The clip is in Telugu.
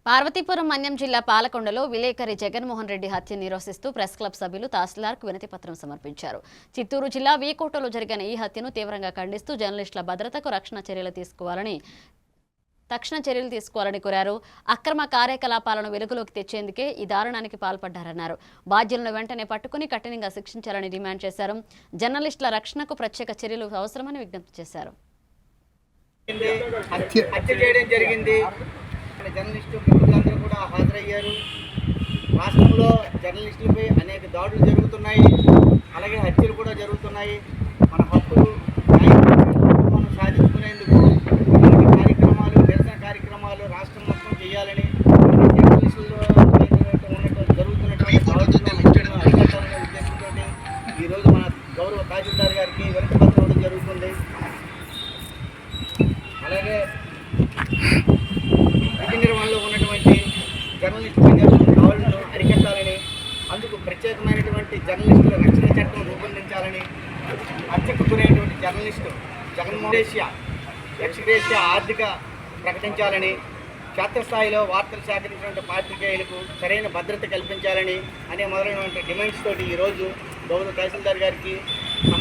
పార్వతీపురం మన్యం జిల్లా పాలకొండలో విలేకరి జగన్మోహన్ రెడ్డి హత్య నిరసిస్తూ ప్రెస్ క్లబ్ సభ్యులు తహసీల్దార్కు వినతి పత్రం సమర్పించారు. చిత్తూరు జిల్లా వీకోటలో జరిగిన ఈ హత్యను తీవ్రంగా ఖండిస్తూ జర్నలిస్టుల భద్రతకు తక్షణ చర్యలు తీసుకోవాలని కోరారు. అక్రమ కార్యకలాపాలను వెలుగులోకి తెచ్చేందుకే ఈ దారుణానికి పాల్పడ్డారన్నారు. బాధ్యులను వెంటనే పట్టుకుని కఠినంగా శిక్షించాలని డిమాండ్ చేశారు. జర్నలిస్టుల రక్షణకు ప్రత్యేక చర్యలు అవసరమని విజ్ఞప్తి చేశారు. జర్నలిస్టు మిత్రులందరూ కూడా హాజరయ్యారు. రాష్ట్రంలో జర్నలిస్టులపై అనేక దాడులు జరుగుతున్నాయి, అలాగే హత్యలు కూడా జరుగుతున్నాయి. మన హక్కులు మనం సాధించుకునేందుకు ఇలాంటి కార్యక్రమాలు, నిరసన కార్యక్రమాలు రాష్ట్రం మొత్తం చేయాలని జర్నలిస్టుల్లో జరుగుతున్నటువంటి దాడులను అరికట్టాలనే ఉద్దేశంతో ఈరోజు మన గౌరవ తహసీల్దార్ గారికి వినతి పత్రం ఇవ్వడం జరుగుతుంది. అలాగే విధి నిర్వహణలో ఉన్నటువంటి జర్నలిస్టులపై జరుగుతున్న దాడులను అరికట్టాలని, అందుకు ప్రత్యేకమైనటువంటి జర్నలిస్టుల రక్షణ చట్టం రూపొందించాలని, హత్యకు గురైనటువంటి జర్నలిస్టు జగన్మోహన్ ఎక్స్గ్రేషియా ఆర్థిక ప్రకటించాలని, క్షేత్రస్థాయిలో వార్తలు సేకరించినటువంటి పాత్రికేయులకు సరైన భద్రత కల్పించాలని అనే మొదలైనటువంటి డిమాండ్స్ తోటి ఈరోజు గౌరవ తహసీల్దార్ గారికి